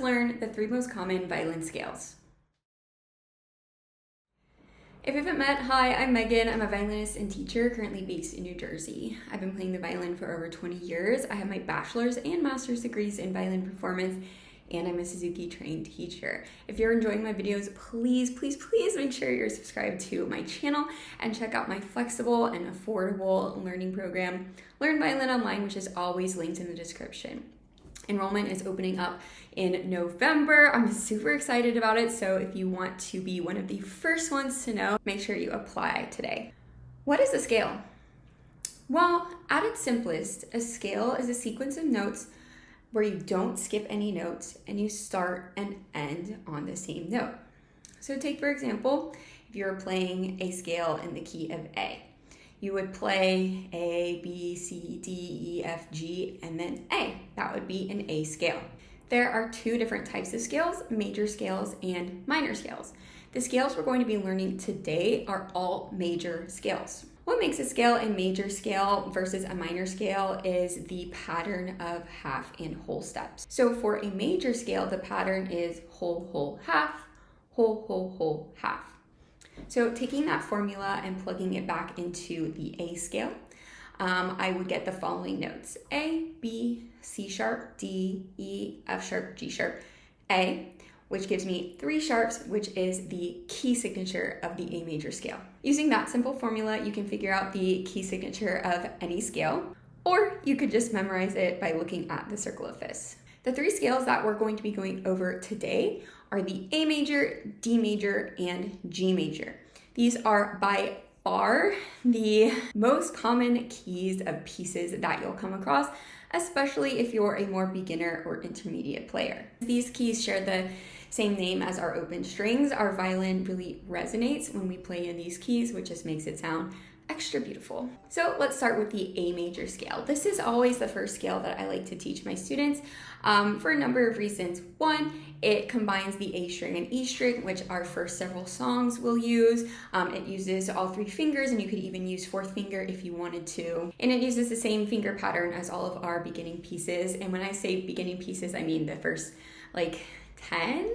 learn the 3 most common violin scales. If you haven't met, hi, I'm Megan. I'm a violinist and teacher currently based in New Jersey. I've been playing the violin for over 20 years. I have my bachelor's and master's degrees in violin performance, and I'm a Suzuki trained teacher. If you're enjoying my videos, please make sure you're subscribed to my channel and check out my flexible and affordable learning program, Learn Violin Online, which is always linked in the description. Enrollment is opening up in November. I'm super excited about it, so if you want to be one of the first ones to know, make sure you apply today. What is a scale? Well, at its simplest, a scale is a sequence of notes where you don't skip any notes and you start and end on the same note. So take, for example, if you're playing a scale in the key of A. You would play A, B, C, D, E, F, G, and then A. That would be an A scale. There are 2 different types of scales, major scales and minor scales. The scales we're going to be learning today are all major scales. What makes a scale a major scale versus a minor scale is the pattern of half and whole steps. So for a major scale, the pattern is whole, whole, half, whole, whole, whole, half. So taking that formula and plugging it back into the A scale, I would get the following notes: A, B, C sharp, D, E, F sharp, G sharp, A, which gives me 3 sharps, which is the key signature of the A major scale. Using that simple formula, you can figure out the key signature of any scale, or you could just memorize it by looking at the circle of fifths. The 3 scales that we're going to be going over today are the A major, D major, and G major. These are by far the most common keys of pieces that you'll come across, especially if you're a more beginner or intermediate player. These keys share the same name as our open strings. Our violin really resonates when we play in these keys, which just makes it sound extra beautiful. So let's start with the A major scale. This is always the first scale that I like to teach my students for a number of reasons. One, it combines the A string and E string, which our first several songs will use. It uses all 3 fingers, and you could even use 4th finger if you wanted to. And it uses the same finger pattern as all of our beginning pieces. And when I say beginning pieces, I mean the first 10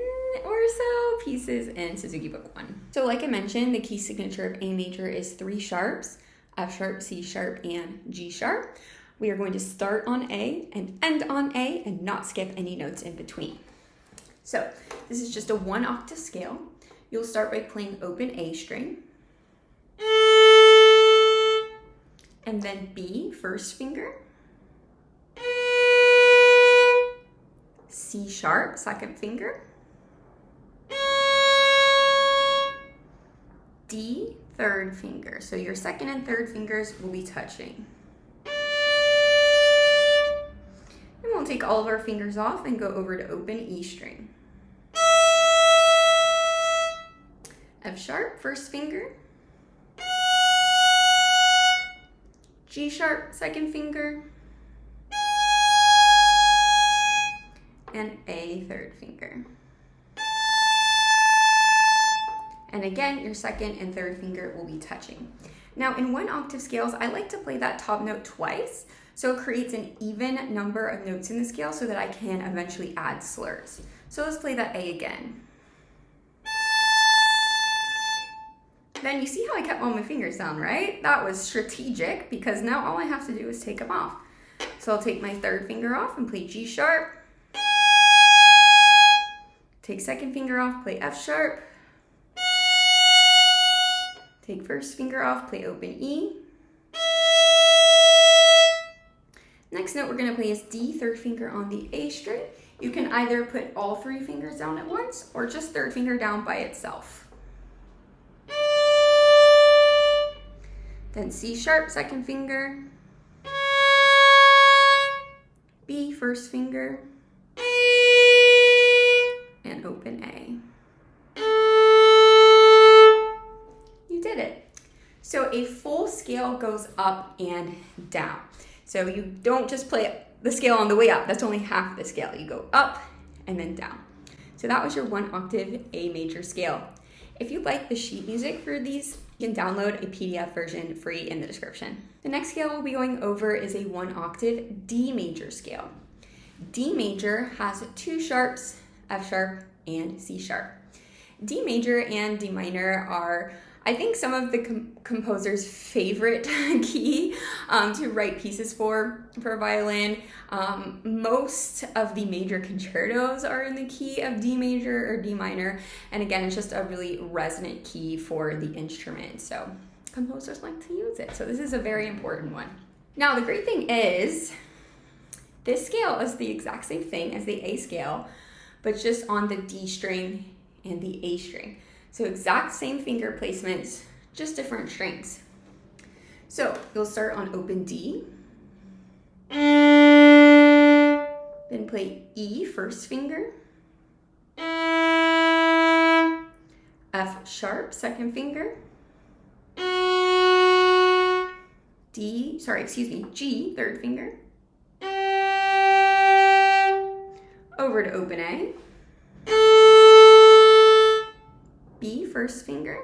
or so pieces in Suzuki Book 1. So like I mentioned, the key signature of A major is 3 sharps, F sharp, C sharp, and G sharp. We are going to start on A and end on A and not skip any notes in between. So this is just a 1 octave scale. You'll start by playing open A string, and then B, first finger, C sharp, second finger, D, third finger. So your second and third fingers will be touching. And we'll take all of our fingers off and go over to open E string. F sharp, first finger. G sharp, second finger. And A, third finger. And again, your second and third finger will be touching. Now in 1 octave scales, I like to play that top note twice, so it creates an even number of notes in the scale so that I can eventually add slurs. So let's play that A again. Then you see how I kept all my fingers down, right? That was strategic because now all I have to do is take them off. So I'll take my third finger off and play G sharp. Take second finger off, play F sharp. Take first finger off, play open E. Next note we're going to play is D, third finger on the A string. You can either put all 3 fingers down at once or just third finger down by itself. Then C sharp, second finger. B, first finger. And open A. You did it. So a full scale goes up and down. So you don't just play the scale on the way up. That's only half the scale. You go up and then down. So that was your 1 octave A major scale. If you like the sheet music for these, you can download a PDF version free in the description. The next scale we'll be going over is a 1 octave D major scale. D major has 2 sharps, F sharp, and C sharp. D major and D minor are, I think, some of the composer's favorite key to write pieces for violin. Most of the major concertos are in the key of D major or D minor, and again, it's just a really resonant key for the instrument, so composers like to use it. So this is a very important one. Now, the great thing is, this scale is the exact same thing as the A scale, but just on the D string and the A string. So exact same finger placements, just different strings. So you'll start on open D, then play E first finger, F sharp second finger, G third finger, over to open A, B first finger,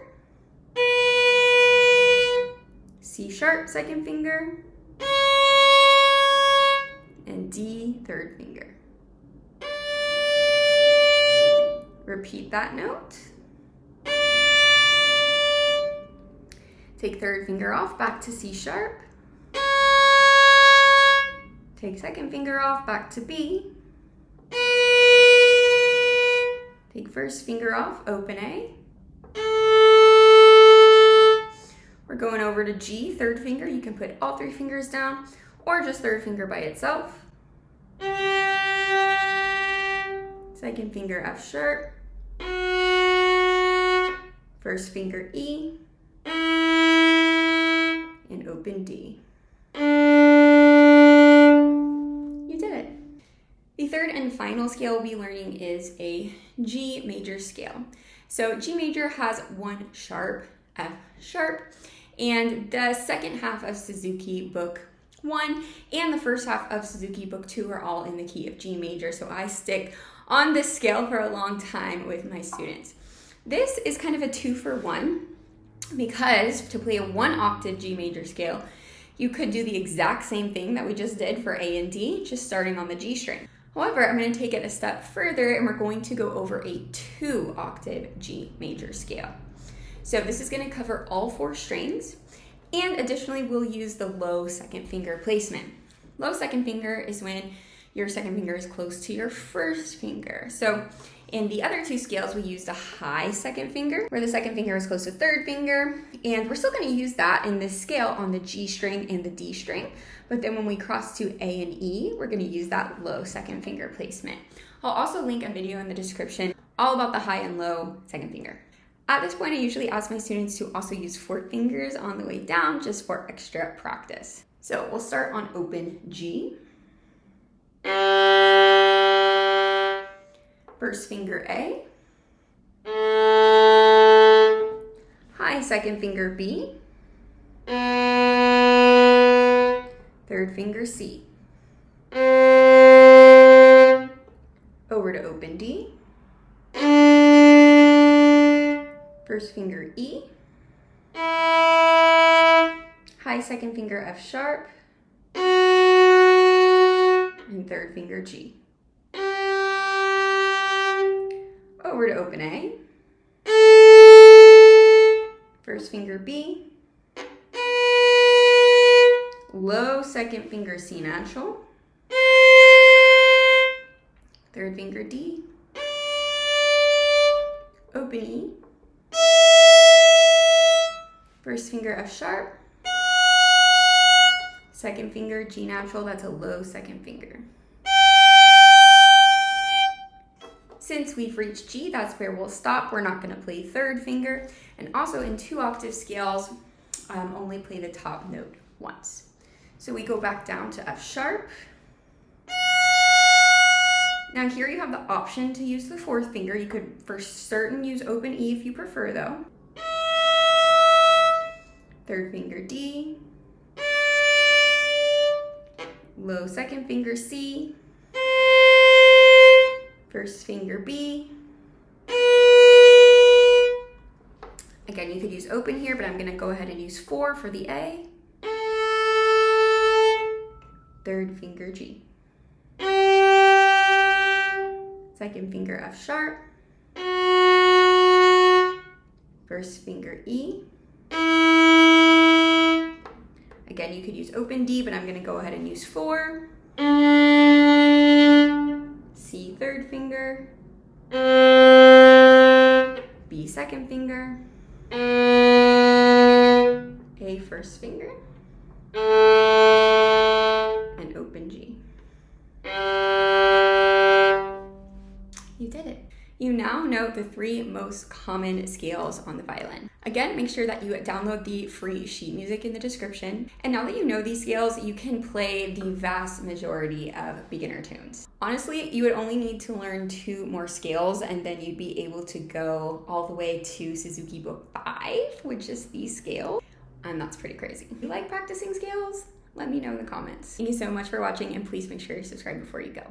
C sharp second finger, and D third finger. Repeat that note. Take third finger off, back to C sharp. Take second finger off, back to B. Take first finger off, open A. We're going over to G, third finger. You can put all three fingers down or just third finger by itself. Second finger F sharp. First finger E. And open D. You did it. The third and final scale we'll be learning is a G major scale. So G major has 1 sharp, F sharp, and the second half of Suzuki Book 1 and the first half of Suzuki Book 2 are all in the key of G major, so I stick on this scale for a long time with my students. This is kind of a 2-for-1 because to play a 1 octave G major scale, you could do the exact same thing that we just did for A and D, just starting on the G string. However, I'm going to take it a step further and we're going to go over a 2 octave G major scale. So this is going to cover all 4 strings, and additionally we'll use the low second finger placement. Low second finger is when your second finger is close to your first finger. So in the other 2 scales, we use the high second finger, where the second finger is close to third finger, and we're still going to use that in this scale on the G string and the D string. But then when we cross to A and E, we're going to use that low second finger placement. I'll also link a video in the description all about the high and low second finger. At this point, I usually ask my students to also use 4 fingers on the way down, just for extra practice. So we'll start on open G. First finger A. High second finger B. Third finger C. Over to open D. First finger E. High second finger F sharp. And third finger G. Over to open A. First finger B. Low second finger C natural. Third finger D. Open E. First finger F sharp. Second finger G natural, that's a low second finger. Since we've reached G, that's where we'll stop. We're not going to play third finger. And also in 2 octave scales, only play the top note once. So we go back down to F sharp. Now here you have the option to use the 4th finger. You could for certain use open E if you prefer though. Third finger D. Low second finger C. First finger B. Again, you could use open here, but I'm going to go ahead and use 4 for the A. second finger F sharp, first finger E. Again, you could use open D, but I'm going to go ahead and use 4. C, third finger. B, second finger. A, first finger. And open G. You did it. You now know the 3 most common scales on the violin. Again, make sure that you download the free sheet music in the description. And now that you know these scales, you can play the vast majority of beginner tunes. Honestly, you would only need to learn 2 more scales and then you'd be able to go all the way to Suzuki Book 5, which is these scales. And that's pretty crazy. If you like practicing scales? Let me know in the comments. Thank you so much for watching, and please make sure you subscribe before you go.